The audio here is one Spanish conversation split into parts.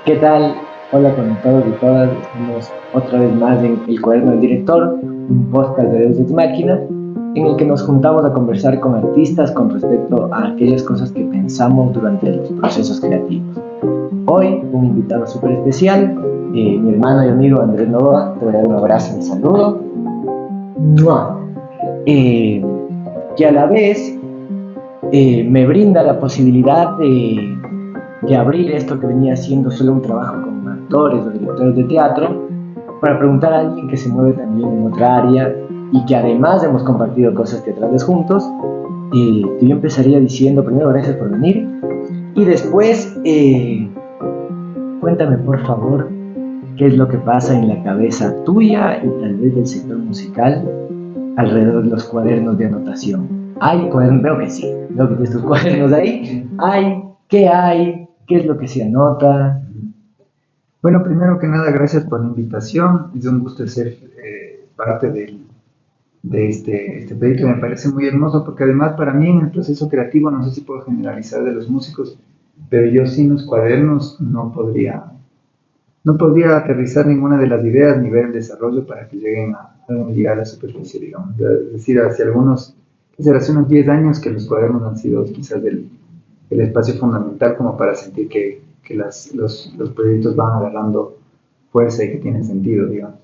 ¿Qué tal? Hola con todos y todas. Estamos otra vez más en El Cuaderno del Director, un podcast de Deus Ex Machina, en el que nos juntamos a conversar con artistas con respecto a aquellas cosas que pensamos durante los procesos creativos. Hoy, un invitado súper especial, mi hermano y amigo Andrés Novoa. Te voy a dar un abrazo y un saludo. ¡Mua! Eh, que a la vez me brinda la posibilidad de abrir esto que venía siendo solo un trabajo con actores o directores de teatro para preguntar a alguien que se mueve también en otra área y que además hemos compartido cosas teatrales juntos. Yo empezaría diciendo primero gracias por venir y después cuéntame por favor qué es lo que pasa en la cabeza tuya y tal vez del sector musical alrededor de los cuadernos de anotación. ¿Hay cuadernos? Veo que sí, veo que tienes tus cuadernos ahí. ¿Hay? ¿Qué hay? ¿Qué es lo que se anota? Bueno, primero que nada, gracias por la invitación. Es un gusto ser parte de este proyecto. Me parece muy hermoso porque además para mí en el proceso creativo, no sé si puedo generalizar de los músicos, pero yo sin los cuadernos no podría aterrizar ninguna de las ideas ni ver el desarrollo para que lleguen a llegar a la superficie, digamos. Es decir, hace unos 10 años que los cuadernos han sido quizás el espacio fundamental como para sentir que los proyectos van agarrando fuerza y que tienen sentido, digamos.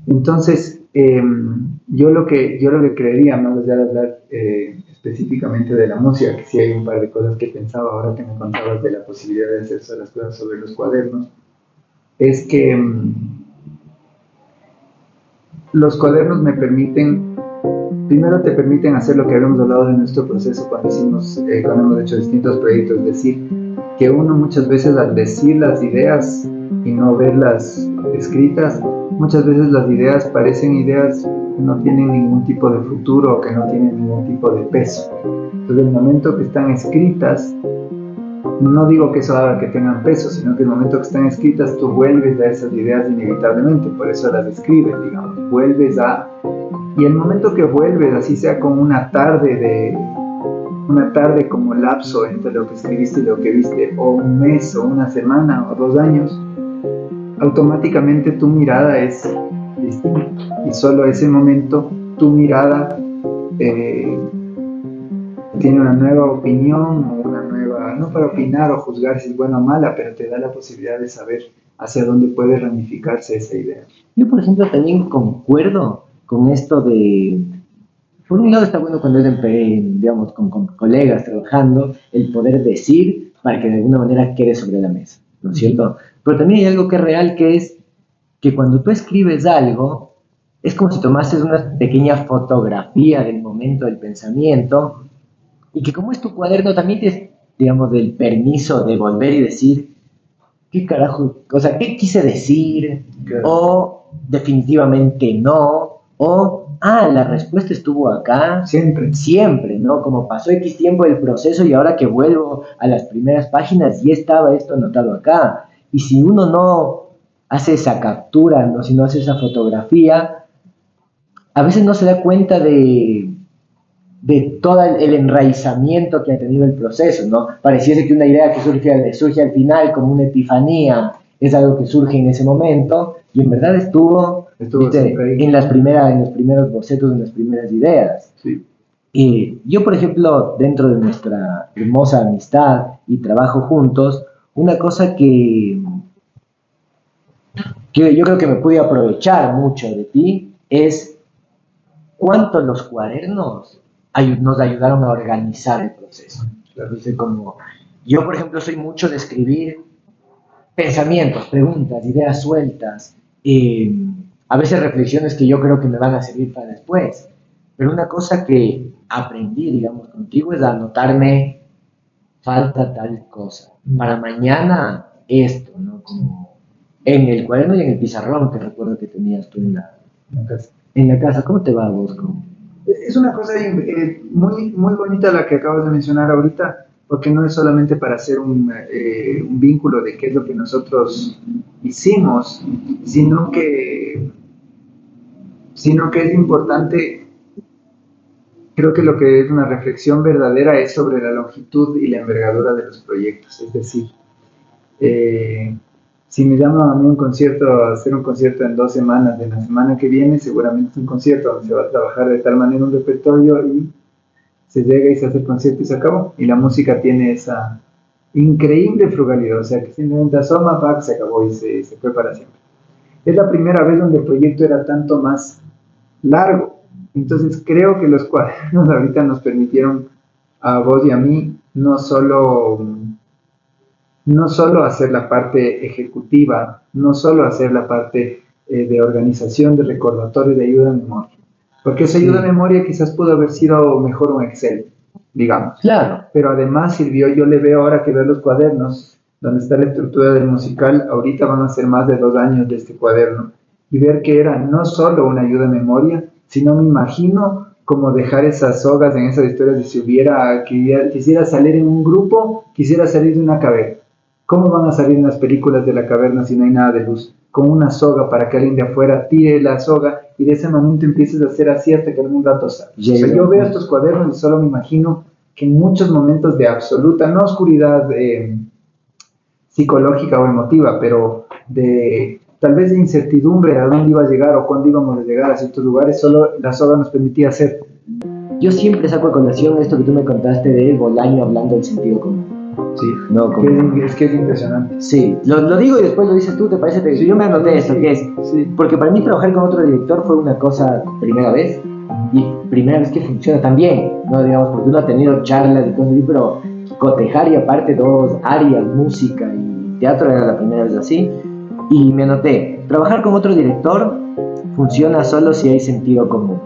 Entonces, yo lo que creería, más allá de hablar específicamente de la música, que sí hay un par de cosas que pensaba ahora que me contabas de la posibilidad de hacer las cosas sobre los cuadernos, es que los cuadernos primero te permiten hacer lo que habíamos hablado de nuestro proceso cuando hemos hecho distintos proyectos, es decir, que uno muchas veces al decir las ideas y no verlas escritas, muchas veces las ideas parecen ideas que no tienen ningún tipo de futuro o que no tienen ningún tipo de peso. Entonces, el momento que están escritas, no digo que eso haga que tengan peso, sino que el momento que están escritas tú vuelves a esas ideas inevitablemente, por eso las escribes, digamos, y el momento que vuelves, así sea como una tarde como lapso entre lo que escribiste y lo que viste, o un mes, o una semana, o 2 años, automáticamente tu mirada es distinta. Y solo ese momento tu mirada eh, tiene una nueva opinión, o no para opinar o juzgar si es buena o mala, pero te da la posibilidad de saber hacia dónde puede ramificarse esa idea. Yo, por ejemplo, también concuerdo con esto de, por un lado está bueno cuando es digamos, con colegas trabajando, el poder decir para que de alguna manera quede sobre la mesa, ¿no es cierto? Pero también hay algo que es real, que es que cuando tú escribes algo, es como si tomases una pequeña fotografía del momento del pensamiento y que como es tu cuaderno también tienes, digamos, el permiso de volver y decir, ¿qué carajo? O sea, ¿qué quise decir? Claro. O definitivamente no, o, la respuesta estuvo acá. Siempre. Siempre, ¿no? Como pasó X tiempo del proceso y ahora que vuelvo a las primeras páginas, ya estaba esto anotado acá. Y si uno no hace esa captura, ¿no? Si no hace esa fotografía, a veces no se da cuenta de todo el enraizamiento que ha tenido el proceso, ¿no? Pareciese que una idea que surge al final como una epifanía es algo que surge en ese momento y en verdad estuvo ¿viste? En los primeros bocetos, en las primeras ideas. Sí. Y yo, por ejemplo, dentro de nuestra hermosa amistad y trabajo juntos, una cosa que yo creo que me pude aprovechar mucho de ti es cuánto los cuadernos nos ayudaron a organizar el proceso. Entonces, como yo, por ejemplo, soy mucho de escribir pensamientos, preguntas, ideas sueltas, a veces reflexiones que yo creo que me van a servir para después. Pero una cosa que aprendí, digamos, contigo es anotarme falta tal cosa. Para mañana esto, ¿no? Como en el cuaderno y en el pizarrón que recuerdo que tenías tú en la casa. ¿Cómo te va vos? Es una cosa muy, muy bonita la que acabas de mencionar ahorita, porque no es solamente para hacer un vínculo de qué es lo que nosotros hicimos, sino que, sino que es importante. Creo que lo que es una reflexión verdadera es sobre la longitud y la envergadura de los proyectos. Es decir, Si me llaman a mí un concierto, a hacer un concierto en 2 semanas, de la semana que viene, seguramente es un concierto donde se va a trabajar de tal manera un repertorio y se llega y se hace el concierto y se acabó. Y la música tiene esa increíble frugalidad, o sea que simplemente asoma, pack, se acabó y se fue para siempre. Es la primera vez donde el proyecto era tanto más largo. Entonces creo que los cuadernos ahorita nos permitieron a vos y a mí no solo hacer la parte ejecutiva, no solo hacer la parte de organización, de recordatorio, de ayuda a memoria. Porque esa ayuda a memoria quizás pudo haber sido mejor un Excel, digamos. Claro. Pero además sirvió, yo le veo ahora que veo los cuadernos, donde está la estructura del musical, ahorita van a ser más de 2 años de este cuaderno, y ver que era no solo una ayuda a memoria, sino me imagino como dejar esas sogas en esas historias de si quisiera salir en un grupo, quisiera salir de una caverna. ¿Cómo van a salir en las películas de la caverna si no hay nada de luz? Con una soga para que alguien de afuera tire la soga y de ese momento empieces a hacer así hasta que algún rato sale. O sea, yo veo estos cuadernos y solo me imagino que en muchos momentos de absoluta, no oscuridad psicológica o emotiva, pero de tal vez de incertidumbre a dónde iba a llegar o cuándo íbamos a llegar a ciertos lugares, solo la soga nos permitía hacer. Yo siempre saco a colación esto que tú me contaste de Bolaño hablando del sentido común. Sí, no, es que es impresionante. Sí, lo digo y después lo dices tú, ¿te parece? Sí, yo me anoté esto, ¿qué es? Sí. Porque para mí trabajar con otro director fue una cosa primera vez, y primera vez que funciona tan bien, ¿no? Digamos, porque uno ha tenido charlas y cosas así, pero cotejar y aparte dos áreas, música y teatro, era la primera vez así. Y me anoté, trabajar con otro director funciona solo si hay sentido común.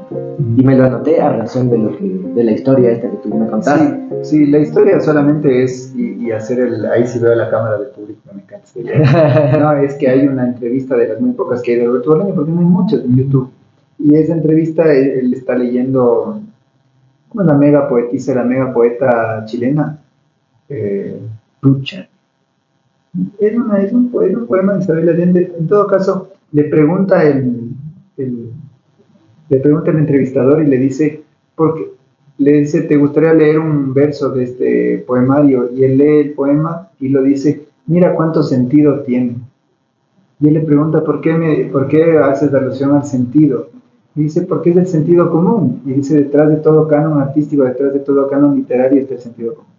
Y me lo anoté a razón de la historia esta que tú me contaste. Sí, la historia solamente es, y hacer ahí sí veo la cámara del público, me encanta. No, es que hay una entrevista de las muy pocas que hay de Roberto Bolaño, porque no hay muchas en YouTube. Y esa entrevista, él está leyendo, ¿cómo es la mega poetisa, la mega poeta chilena? Pucha. Es un poema de Isabel Allende. En todo caso, le pregunta el entrevistador y le dice, ¿te gustaría leer un verso de este poemario? Y él lee el poema y lo dice, mira cuánto sentido tiene. Y él le pregunta, ¿por qué haces alusión al sentido? Y dice, porque es el sentido común. Y dice, detrás de todo canon artístico, detrás de todo canon literario está el sentido común.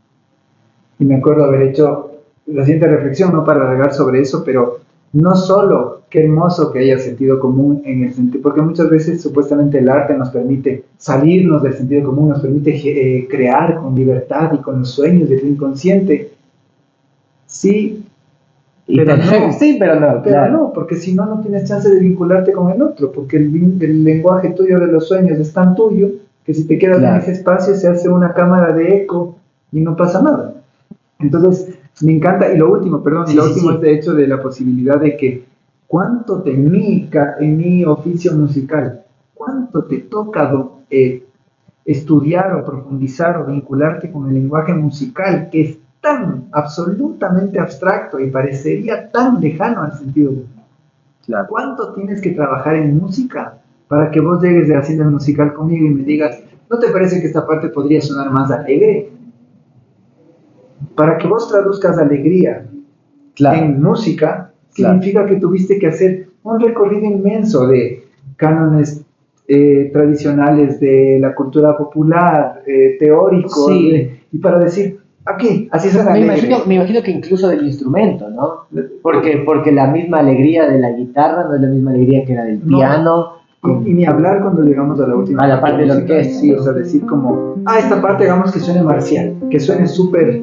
Y me acuerdo haber hecho la siguiente reflexión, no para alargar sobre eso, pero no solo qué hermoso que haya sentido común en el sentido, porque muchas veces supuestamente el arte nos permite salirnos del sentido común, nos permite crear con libertad y con los sueños del inconsciente. Sí, pero no. Sí, pero no, claro. No, porque si no, no tienes chance de vincularte con el otro, porque el lenguaje tuyo de los sueños es tan tuyo que si te quedas en ese espacio se hace una cámara de eco y no pasa nada. Entonces, me encanta, y lo último es de hecho de la posibilidad de que cuánto en mi oficio musical, cuánto te toca estudiar o profundizar o vincularte con el lenguaje musical que es tan absolutamente abstracto y parecería tan lejano al sentido común. Claro. ¿Cuánto tienes que trabajar en música para que vos llegues de haciendo el musical conmigo y me digas, ¿no te parece que esta parte podría sonar más alegre? Para que vos traduzcas alegría en música, significa que tuviste que hacer un recorrido inmenso de cánones tradicionales de la cultura popular, teóricos, y para decir, aquí, así suena alegre. Me imagino que incluso del instrumento, ¿no? Porque la misma alegría de la guitarra no es la misma alegría que la del piano. Y ni hablar cuando llegamos a la última. A la parte de la orquesta. Sí, o sea, decir como, esta parte hagamos que suene marcial, que suene súper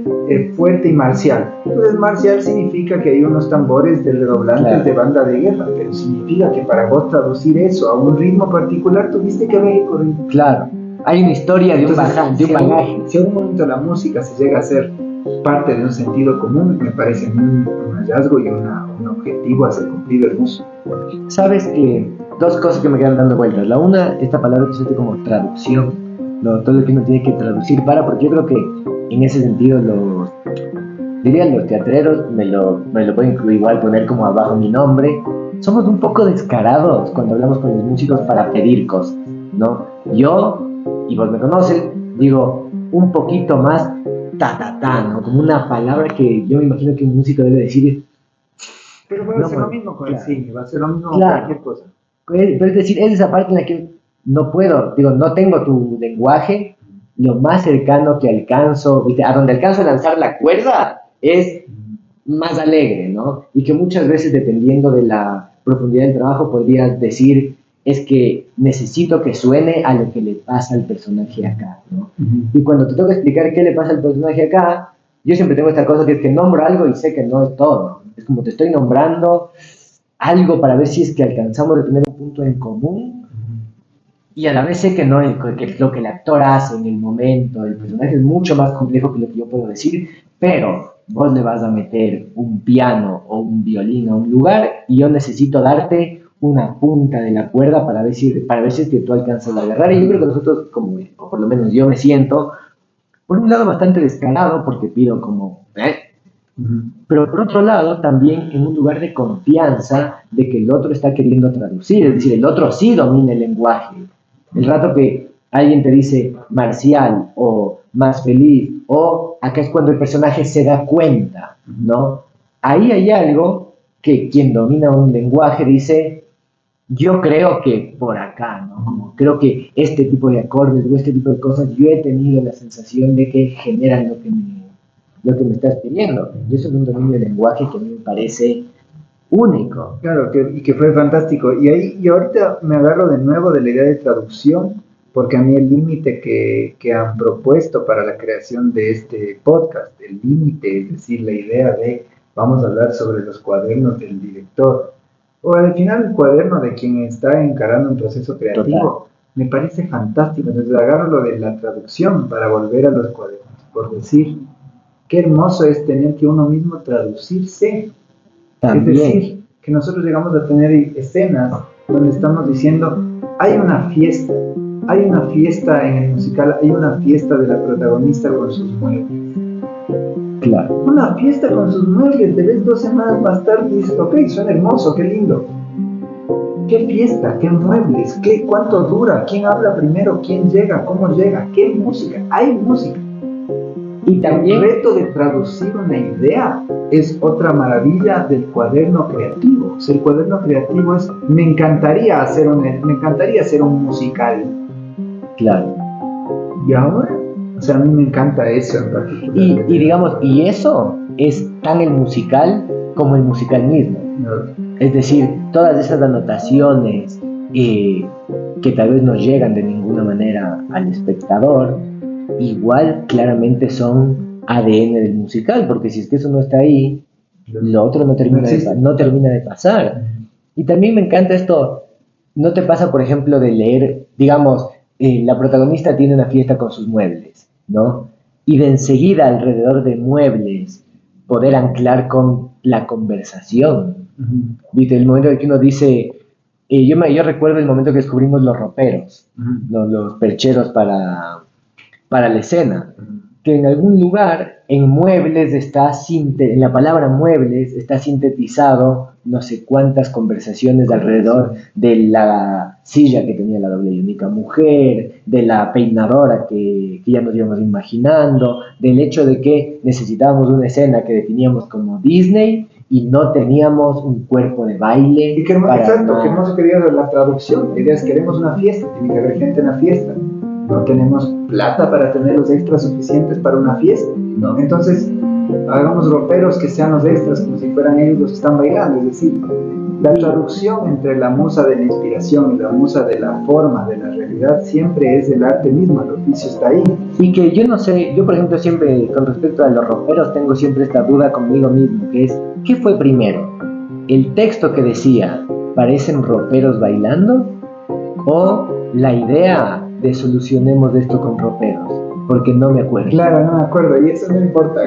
fuerte y marcial. Entonces, marcial significa que hay unos tambores de redoblantes de banda de guerra, pero significa que para vos traducir eso a un ritmo particular tuviste que haber recorrido. Claro, hay una historia de un bagaje. Si a un momento la música se llega a ser parte de un sentido común, me parece un hallazgo y un objetivo a ser cumplido hermoso. Sabes que dos cosas que me quedan dando vueltas. La una, esta palabra que se hace como traducción, todo lo que uno tiene que traducir porque yo creo que en ese sentido los teatreros me lo pueden igual poner como abajo mi nombre. Somos un poco descarados cuando hablamos con los músicos para pedir cosas, ¿no? Yo, y vos me conoces, digo un poquito más ¿no? Como una palabra que yo me imagino que un músico debe decir, Pero va a No, ser lo mismo con el claro. cine, va a ser lo mismo con Claro. cualquier cosa. Pero es decir, es esa parte en la que no puedo, digo, no tengo tu lenguaje, lo más cercano que alcanzo, ¿viste? A donde alcanzo a lanzar la cuerda es más alegre, ¿no? Y que muchas veces, dependiendo de la profundidad del trabajo, podrías decir, es que necesito que suene a lo que le pasa al personaje acá, ¿no? Y cuando te toca explicar qué le pasa al personaje acá, yo siempre tengo esta cosa que es que nombro algo y sé que no es todo. Es como te estoy nombrando algo para ver si es que alcanzamos a tener un punto en común y a la vez sé que no es que lo que el actor hace en el momento, el personaje es mucho más complejo que lo que yo puedo decir, pero vos le vas a meter un piano o un violín a un lugar y yo necesito darte una punta de la cuerda para ver si es que tú alcanzas a agarrar. Y yo creo que nosotros, como, o por lo menos yo me siento, por un lado bastante descarado porque pido como, pero por otro lado también en un lugar de confianza de que el otro está queriendo traducir, es decir, el otro sí domina el lenguaje. El rato que alguien te dice marcial o más feliz, o acá es cuando el personaje se da cuenta, ¿no? Ahí hay algo que quien domina un lenguaje dice, yo creo que por acá, ¿no? Como creo que este tipo de acordes o este tipo de cosas, yo he tenido la sensación de que generan lo que me estás pidiendo. Y eso es un dominio del lenguaje que a mí me parece único. Claro, y que fue fantástico. Y ahorita me agarro de nuevo de la idea de traducción, porque a mí el límite que han propuesto para la creación de este podcast, el límite, es decir, la idea de vamos a hablar sobre los cuadernos del director, o al final el cuaderno de quien está encarando un proceso creativo, Total. me parece fantástico. Entonces agarro lo de la traducción para volver a los cuadernos, por decir, qué hermoso es tener que uno mismo traducirse. Es También, decir, que nosotros llegamos a tener escenas donde estamos diciendo, hay una fiesta en el musical, hay una fiesta de la protagonista con sus muebles. claro. Una fiesta con sus muebles, te ves 2 semanas más tarde y dices, ok, suena hermoso, qué lindo. ¿Qué fiesta? ¿Qué muebles? ¿Cuánto dura? ¿Quién habla primero? ¿Quién llega? ¿Cómo llega? ¿Qué música? Hay música. Y también, El reto de traducir una idea es otra maravilla del cuaderno creativo. O sea, el cuaderno creativo es, me encantaría hacer un musical. claro. Y ahora, o sea, a mí me encanta eso en particular. Y digamos, y eso es tan el musical como el musical mismo. No. Es decir, todas esas anotaciones que tal vez no llegan de ninguna manera al espectador, igual claramente son ADN del musical, porque si es que eso no está ahí, lo otro no termina de pasar. Y también me encanta esto, ¿no te pasa, por ejemplo, de leer, digamos, la protagonista tiene una fiesta con sus muebles, ¿no? Y de enseguida alrededor de muebles poder anclar con la conversación? ¿Viste? El momento en que uno dice, yo recuerdo el momento que descubrimos los roperos, los percheros para la escena, que en algún lugar en muebles en la palabra muebles está sintetizado no sé cuántas conversaciones alrededor de la silla que tenía la doble y única mujer, de la peinadora que ya nos íbamos imaginando, del hecho de que necesitábamos una escena que definíamos como Disney y no teníamos un cuerpo de baile. Y qué hermoso que digas la traducción. La idea es queremos una fiesta, tiene que haber gente en la fiesta. No tenemos plata para tener los extras suficientes para una fiesta. No. Entonces, hagamos roperos que sean los extras como si fueran ellos los que están bailando. Es decir, la traducción entre la musa de la inspiración y la musa de la forma, de la realidad, siempre es del arte mismo, el oficio está ahí. Y que yo no sé, yo por ejemplo siempre con respecto a los roperos tengo siempre esta duda conmigo mismo, que es, ¿qué fue primero? ¿El texto que decía, parecen roperos bailando? ¿O la idea de solucionemos esto con roperos? Porque no me acuerdo. Claro, no me acuerdo, y eso no importa.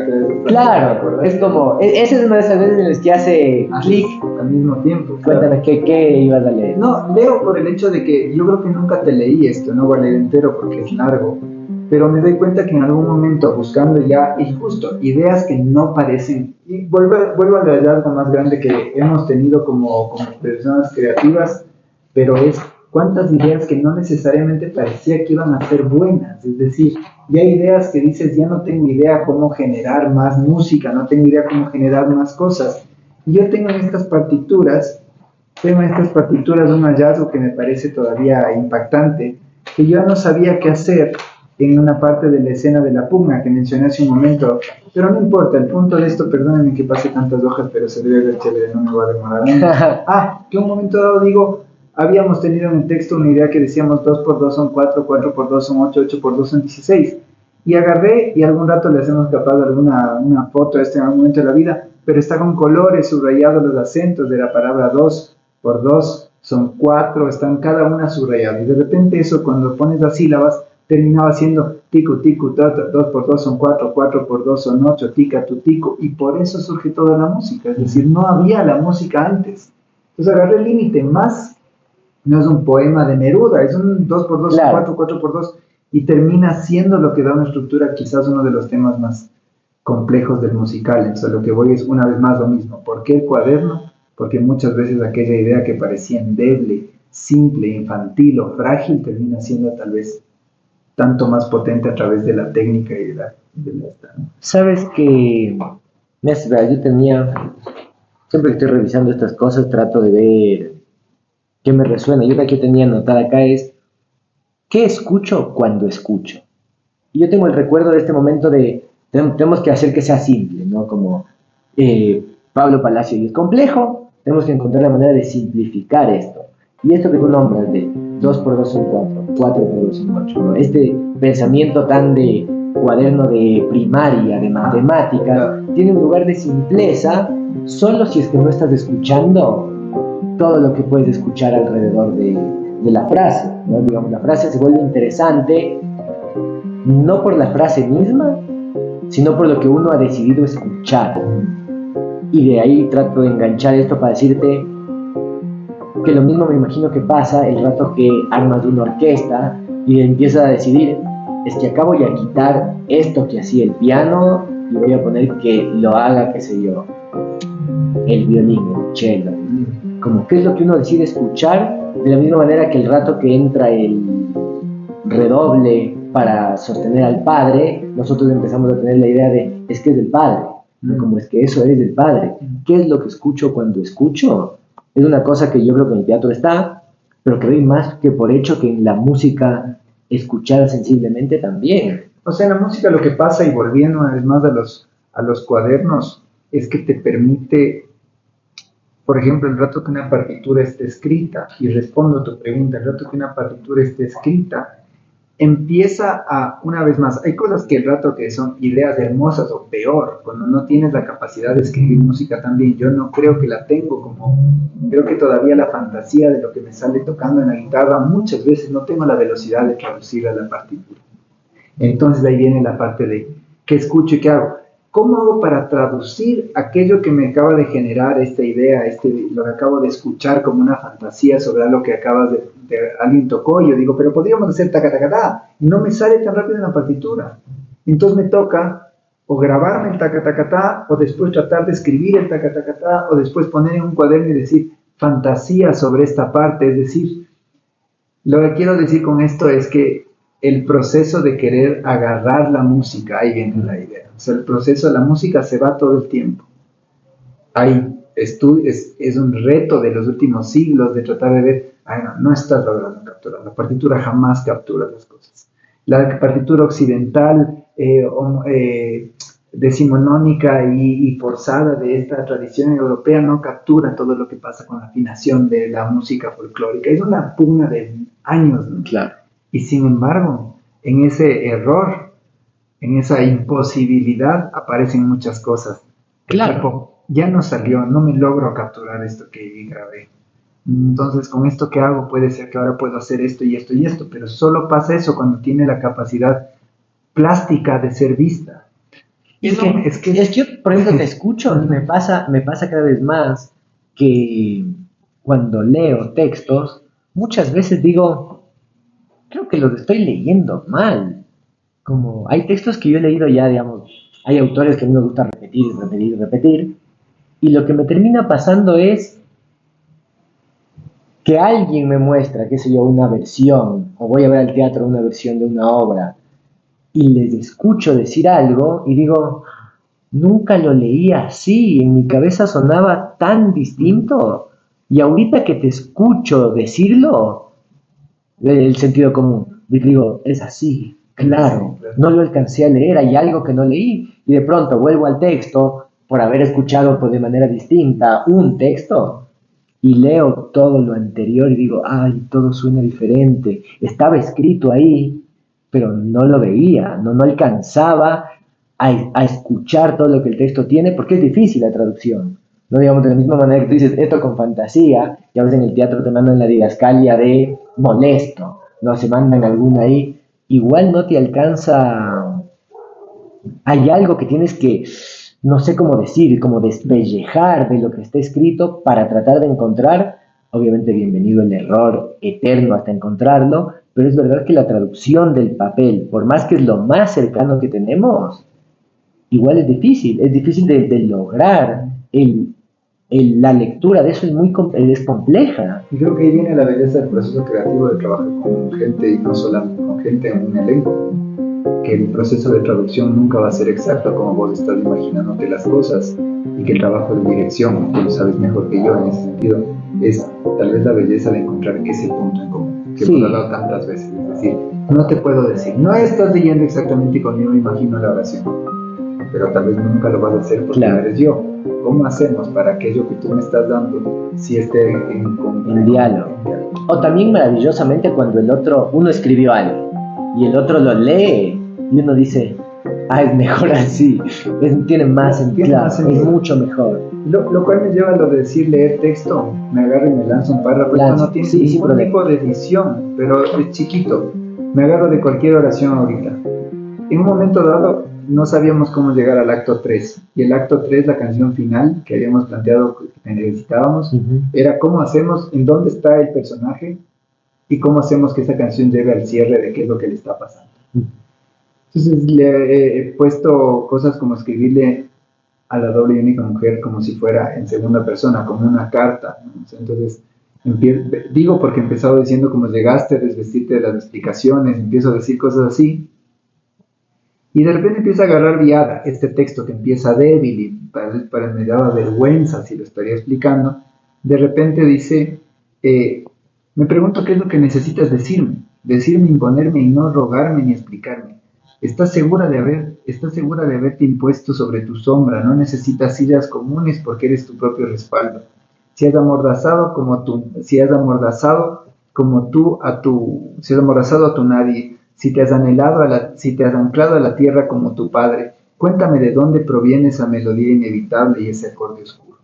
Claro, es como, esa es una de esas veces en las que hace clic al mismo tiempo. Cuéntame, ¿qué ibas a leer? No, leo por el hecho de que yo creo que nunca te leí esto, no voy a leer entero porque es largo, pero me doy cuenta que en algún momento buscando ya, y justo, ideas que no parecen, y vuelvo al hallazgo más grande que hemos tenido como personas creativas, pero es cuántas ideas que no necesariamente parecía que iban a ser buenas, es decir, ya ideas que dices, ya no tengo idea cómo generar más música, no tengo idea cómo generar más cosas, Y yo tengo en estas partituras un hallazgo que me parece todavía impactante, que yo no sabía qué hacer en una parte de la escena de la pugna que mencioné hace un momento, pero no importa, el punto de esto, perdónenme que pase tantas hojas, pero se debe ver chévere, no me va a demorar mucho. Que un momento dado digo, habíamos tenido en el texto una idea que decíamos 2 por 2 son 4, 4 por 2 son 8, 8 por 2 son 16, y agarré y algún rato le hacemos capaz de alguna una foto a este en algún momento de la vida, pero está con colores subrayados los acentos de la palabra 2 por 2 son 4, están cada una subrayadas, y de repente eso cuando pones las sílabas terminaba siendo tico, tico, 2 por 2 son 4, 4 por 2 son 8, tica, tu, tico, y por eso surge toda la música, es decir, no había la música antes. Entonces agarré el límite más, no es un poema de Neruda, es un 2 por 2 son Claro. 4, 4 por 2, y termina siendo lo que da una estructura, quizás uno de los temas más complejos del musical. Entonces lo que voy es una vez más lo mismo. ¿Por qué el cuaderno? Porque muchas veces aquella idea que parecía endeble, simple, infantil o frágil termina siendo tal vez tanto más potente a través de la técnica y ¿no? Sabes que, yo tenía, siempre que estoy revisando estas cosas, trato de ver qué me resuena. Y una que tenía anotada acá es, ¿qué escucho cuando escucho? Y yo tengo el recuerdo de este momento de, tenemos que hacer que sea simple, ¿no? Como Pablo Palacio, y es complejo, tenemos que encontrar la manera de simplificar esto. Y esto que tú nombras de 2 por 2 son 4, 4 por 2 son 8, ¿no? Este pensamiento tan de cuaderno de primaria, de matemáticas, tiene un lugar de simpleza, solo si es que no estás escuchando todo lo que puedes escuchar alrededor de la frase, ¿no? Digamos, la frase se vuelve interesante no por la frase misma, sino por lo que uno ha decidido escuchar. Y de ahí trato de enganchar esto para decirte que lo mismo me imagino que pasa el rato que armas de una orquesta y empiezas a decidir, es que acabo de quitar esto que hacía el piano y voy a poner que lo haga, qué sé yo, el violín, el cello. Como qué es lo que uno decide escuchar, de la misma manera que el rato que entra el redoble para sostener al padre, nosotros empezamos a tener la idea de, es que es del padre, como es que eso es del padre. ¿Qué es lo que escucho cuando escucho? Es una cosa que yo creo que en el teatro está, pero que doy más que por hecho que en la música escuchada sensiblemente también. O sea, en la música lo que pasa, y volviendo una vez más a los cuadernos, es que te permite, por ejemplo, el rato que una partitura esté escrita, y respondo a tu pregunta, el rato que una partitura esté escrita, empieza a, una vez más, hay cosas que el rato que son ideas hermosas o peor, cuando no tienes la capacidad de escribir música también, yo no creo que la tengo como, creo que todavía la fantasía de lo que me sale tocando en la guitarra, muchas veces no tengo la velocidad de traducir a la partitura. Entonces ahí viene la parte de qué escucho y qué hago. ¿Cómo hago para traducir aquello que me acaba de generar esta idea, lo que acabo de escuchar como una fantasía sobre algo que acabas de alguien tocó? Y yo digo, pero podríamos hacer taca, y no me sale tan rápido en la partitura. Entonces me toca o grabarme el taca, o después tratar de escribir el taca, o después poner en un cuaderno y decir fantasía sobre esta parte. Es decir, lo que quiero decir con esto es que el proceso de querer agarrar la música, ahí viene la idea. O sea, el proceso de la música se va todo el tiempo. Es un reto de los últimos siglos de tratar de ver, no estás logrando capturar. La partitura jamás captura las cosas. La partitura occidental, decimonónica y forzada de esta tradición europea no captura todo lo que pasa con la afinación de la música folclórica. Es una pugna de años, ¿no? Claro. Y sin embargo, en ese error, en esa imposibilidad, aparecen muchas cosas. Claro. Tipo, ya no salió, no me logro capturar esto que grabé. Entonces, con esto que hago, puede ser que ahora puedo hacer esto y esto y esto, pero solo pasa eso cuando tiene la capacidad plástica de ser vista. Es que yo, por ejemplo, te escucho y me pasa cada vez más que cuando leo textos, muchas veces digo, creo que los estoy leyendo mal. Como hay textos que yo he leído ya, digamos, hay autores que a mí me gusta repetir, y lo que me termina pasando es que alguien me muestra, qué sé yo, una versión, o voy a ver al teatro una versión de una obra, y les escucho decir algo, y digo, nunca lo leía así, en mi cabeza sonaba tan distinto. Y ahorita que te escucho decirlo, el sentido común, digo, es así, claro, no lo alcancé a leer, hay algo que no leí, y de pronto vuelvo al texto por haber escuchado pues, de manera distinta un texto y leo todo lo anterior y digo, ay, todo suena diferente. Estaba escrito ahí, pero no lo veía, no alcanzaba a escuchar todo lo que el texto tiene, porque es difícil la traducción. No digamos de la misma manera que tú dices esto con fantasía, y a veces en el teatro te mandan la didascalia de molesto, no se mandan alguna ahí, igual no te alcanza, hay algo que tienes que, no sé cómo decir, como despellejar de lo que está escrito para tratar de encontrar, obviamente bienvenido el error eterno hasta encontrarlo, pero es verdad que la traducción del papel, por más que es lo más cercano que tenemos, igual es difícil de lograr. La lectura de eso es compleja. Y creo que ahí viene la belleza del proceso creativo de trabajar con gente y no solamente con gente en un elenco. Que el proceso de traducción nunca va a ser exacto como vos estás imaginándote las cosas y que el trabajo de dirección, tú lo sabes mejor que yo en ese sentido, es tal vez la belleza de encontrar ese punto en común que hemos hablado tantas veces. Es decir, no te puedo decir, no estás leyendo exactamente como yo me imagino la oración, pero tal vez nunca lo vas a hacer porque no eres yo. ¿Cómo hacemos para que aquello que tú me estás dando si esté en diálogo? O también maravillosamente cuando uno escribió algo y el otro lo lee y uno dice, es mejor así, tiene más sentido, es mucho mejor. Lo cual me lleva a lo de decir leer texto, me agarro y me lanzo un párrafo, esto no tiene ningún tipo de edición, pero es chiquito, me agarro de cualquier oración ahorita. En un momento dado no sabíamos cómo llegar al acto 3, y el acto 3, la canción final que habíamos planteado que necesitábamos, era cómo hacemos, en dónde está el personaje, y cómo hacemos que esa canción llegue al cierre de qué es lo que le está pasando. Entonces le he puesto cosas como escribirle a la doble y única mujer como si fuera en segunda persona, como una carta, ¿no? Entonces, digo porque he empezado diciendo cómo llegaste, desvestirte de las explicaciones, empiezo a decir cosas así, y de repente empieza a agarrar viada este texto que empieza débil y para me daba vergüenza si lo estaría explicando. De repente dice, me pregunto qué es lo que necesitas decirme, imponerme y no rogarme ni explicarme. Estás segura de haberte impuesto sobre tu sombra, no necesitas sillas comunes porque eres tu propio respaldo. Si has amordazado a tu nadie, si te has anclado a la tierra como tu padre, cuéntame de dónde proviene esa melodía inevitable y ese acorde oscuro.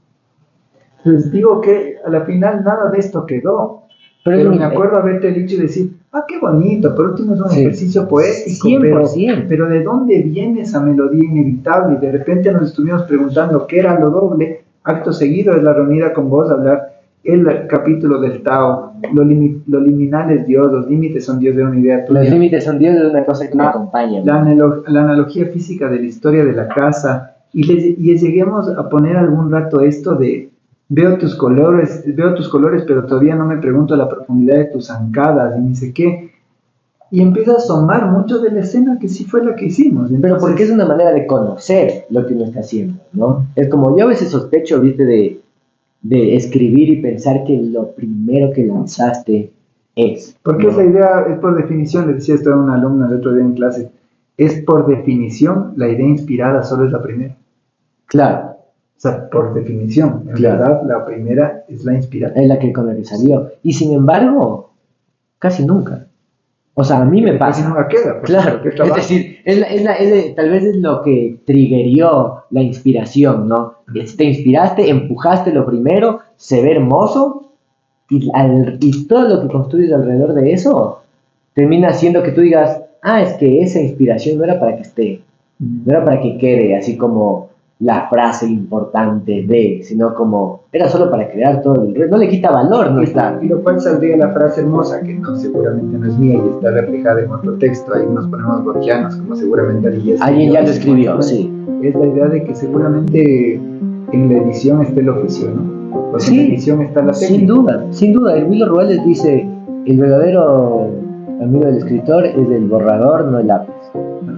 Entonces digo que a la final nada de esto quedó, pero me acuerdo haberte dicho y decir, qué bonito, por último es un ejercicio poético, 100%. Pero ¿de dónde viene esa melodía inevitable? Y de repente nos estuvimos preguntando qué era lo doble. Acto seguido es la reunida con vos a hablar el capítulo del Tao, lo liminal es Dios, los límites son Dios, de una idea tuya. Los límites son Dios, es una cosa que me acompaña. La analogía física de la historia de la casa, y lleguemos a poner algún rato esto de veo tus colores, pero todavía no me pregunto la profundidad de tus zancadas y ni sé qué. Y empieza a asomar mucho de la escena que sí fue la que hicimos. Entonces, pero porque es una manera de conocer lo que uno está haciendo, ¿no? Es como yo a veces sospecho, viste, de escribir y pensar que lo primero que lanzaste es. Porque ¿no? Es la idea, es por definición, le decía esto a una alumna el otro día en clase, es por definición, la idea inspirada solo es la primera. Claro. O sea, por definición, en verdad, la primera es la inspirada. Es la que con la que salió. Y sin embargo, casi nunca. O sea, a mí me pasa. Casi nunca queda. Claro, es decir, tal vez es lo que triggerió la inspiración, ¿no? Te inspiraste, empujaste lo primero, se ve hermoso, y todo lo que construyes alrededor de eso termina haciendo que tú digas, es que esa inspiración no era para que esté, no era para que quede así como la frase importante sino como era solo para crear todo el resto, no le quita valor, no está. Y lo cual saldría la frase hermosa, que no, seguramente no es mía y está reflejada en otro texto, ahí nos ponemos borgianos, como seguramente alguien ya lo escribió, sí. Es la idea de que seguramente en la edición está el oficio, ¿no? Porque sí, en la edición está la técnica. Sin duda, el Willy Ruales dice, el verdadero amigo del escritor es el borrador, no el lápiz.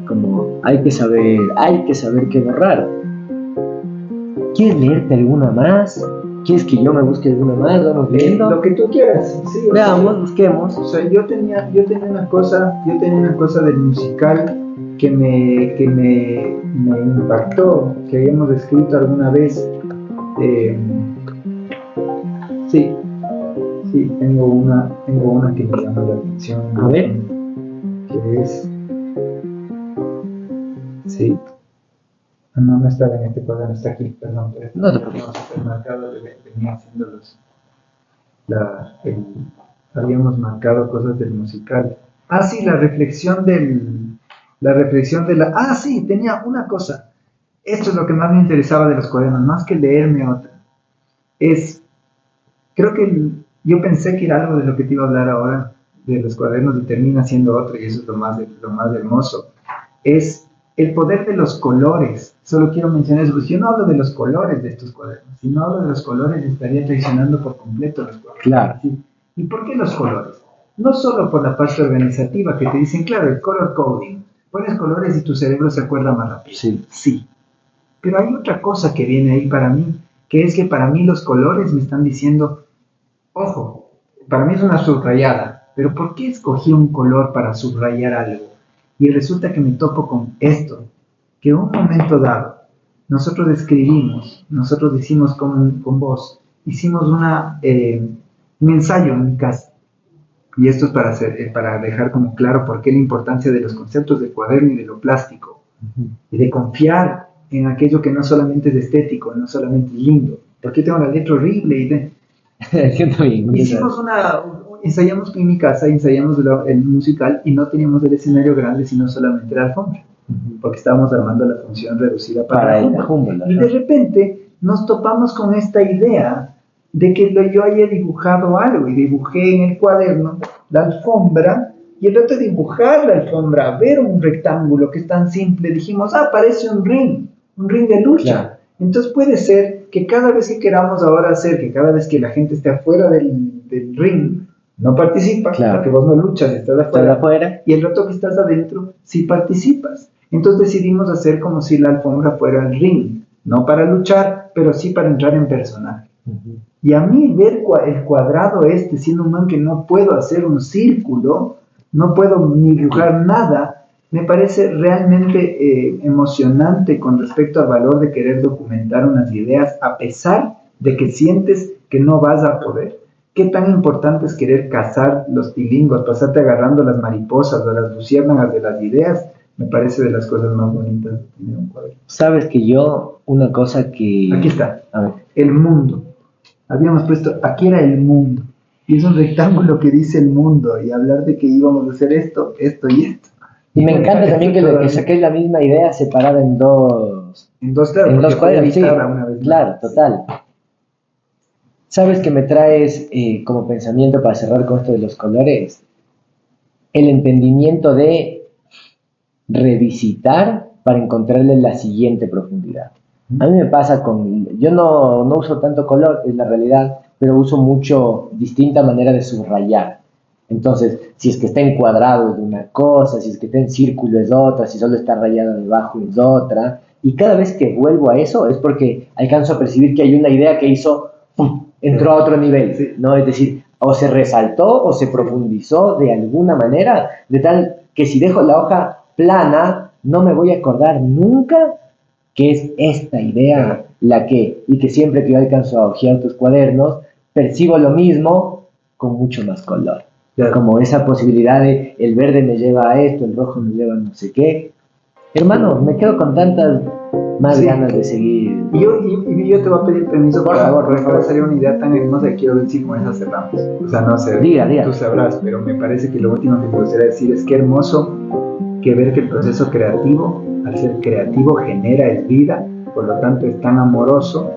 Como hay que saber qué borrar. ¿Quieres leerte alguna más? ¿Quieres que yo me busque alguna más? Vamos viendo. Lo que tú quieras, sí. Veamos, busquemos. O sea, yo tenía una cosa del musical que me impactó, que habíamos escrito alguna vez. Sí, tengo una que me llama la atención. A ver. Que es... Sí. No estaba en este cuaderno, está aquí, perdón. Pero no te preocupes. Supermercado venía haciendo habíamos marcado cosas del musical. Ah, sí, la reflexión de la... Ah, sí, tenía una cosa. Esto es lo que más me interesaba de los cuadernos, más que leerme otra. Creo que yo pensé que era algo de lo que te iba a hablar ahora, de los cuadernos, y termina siendo otro, y eso es lo más hermoso. Es el poder de los colores. Solo quiero mencionar eso, porque yo no hablo de los colores de estos cuadernos. Si no hablo de los colores, estaría traicionando por completo los colores. Claro. ¿Sí? ¿Y por qué los colores? No solo por la parte organizativa, que te dicen, claro, el color coding. Pones colores y tu cerebro se acuerda más rápido. Sí. Pero hay otra cosa que viene ahí para mí, que es que para mí los colores me están diciendo, ojo, para mí es una subrayada, pero ¿por qué escogí un color para subrayar algo? Y resulta que me topo con esto, que en un momento dado, nosotros hicimos con vos, hicimos un ensayo en mi casa. Y esto es para dejar como claro por qué la importancia de los conceptos del cuaderno y de lo plástico. Y de confiar en aquello que no solamente es estético, no solamente es lindo. Porque tengo la letra horrible ensayamos en mi casa, ensayamos el musical y no teníamos el escenario grande, sino solamente la alfombra. Porque estábamos armando la función reducida para la alfombra. Y de repente nos topamos con esta idea de que yo haya dibujado algo, y dibujé en el cuaderno la alfombra, y el rato de dibujar la alfombra, ver un rectángulo que es tan simple, dijimos, parece un ring de lucha. Claro. Entonces puede ser que cada vez que queramos ahora hacer, que cada vez que la gente esté afuera del ring, no participa, claro, porque vos no luchas, estás afuera, y el rato que estás adentro, sí participas. Entonces decidimos hacer como si la alfombra fuera el ring, no para luchar, pero sí para entrar en personaje. Y a mí ver el cuadrado siendo un man que no puedo hacer un círculo, no puedo ni dibujar nada, me parece realmente emocionante con respecto al valor de querer documentar unas ideas, a pesar de que sientes que no vas a poder. Qué tan importante es querer cazar los tilingos, pasarte agarrando las mariposas o las luciérnagas de las ideas. Me parece de las cosas más bonitas de tener un cuaderno. Sabes que yo, una cosa que... Aquí está, a ver, el mundo. Habíamos puesto, aquí era el mundo. Y es un rectángulo que dice el mundo. Y hablar de que íbamos a hacer esto y esto. Y me encanta también que saquéis la misma idea separada en dos... Claro, en dos cuadernos, sí. Una vez claro, más. Total. ¿Sabes que me traes como pensamiento para cerrar con esto de los colores? El entendimiento de revisitar para encontrarle la siguiente profundidad. A mí me pasa yo no uso tanto color, es la realidad, pero uso mucho distinta manera de subrayar. Entonces, si es que está encuadrado es una cosa, si es que está en círculo es otra, si solo está rayado debajo es otra. Y cada vez que vuelvo a eso es porque alcanzo a percibir que hay una idea que entró a otro nivel, ¿no? Es decir, o se resaltó o se profundizó de alguna manera, de tal que si dejo la hoja plana, no me voy a acordar nunca que es esta idea y que siempre que yo alcanzo a hojear tus cuadernos, percibo lo mismo con mucho más color. Claro. Como esa posibilidad de el verde me lleva a esto, el rojo me lleva a no sé qué. Hermano, me quedo con tantas más ganas de seguir. Y yo te voy a pedir permiso, por favor, porque sería una idea tan hermosa que quiero ver si con esa cerramos. O sea, no sé, diga. Tú sabrás, pero me parece que lo último que te gustaría decir es que hermoso que ver que el proceso creativo, al ser creativo, genera vida, por lo tanto es tan amoroso,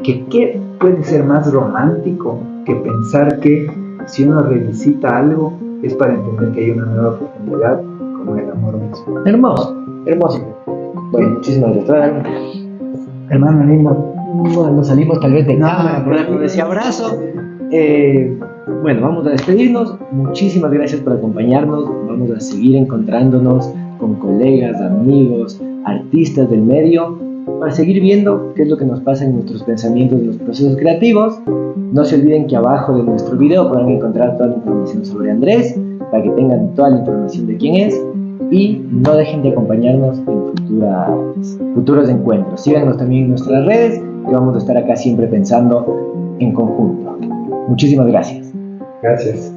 que ¿qué puede ser más romántico que pensar que si uno revisita algo es para entender que hay una nueva profundidad como el amor mismo? Hermoso. Bueno, muchísimas gracias. Hermano lindo. Bueno, salimos tal vez de cámara por darnos ese abrazo. Bueno, vamos a despedirnos. Muchísimas gracias por acompañarnos. Vamos a seguir encontrándonos con colegas, amigos, artistas del medio para seguir viendo qué es lo que nos pasa en nuestros pensamientos, en los procesos creativos. No se olviden que abajo de nuestro video podrán encontrar toda la información sobre Andrés, para que tengan toda la información de quién es, y no dejen de acompañarnos en futuros encuentros. Síganos también en nuestras redes, que vamos a estar acá siempre pensando en conjunto. Muchísimas gracias. Gracias.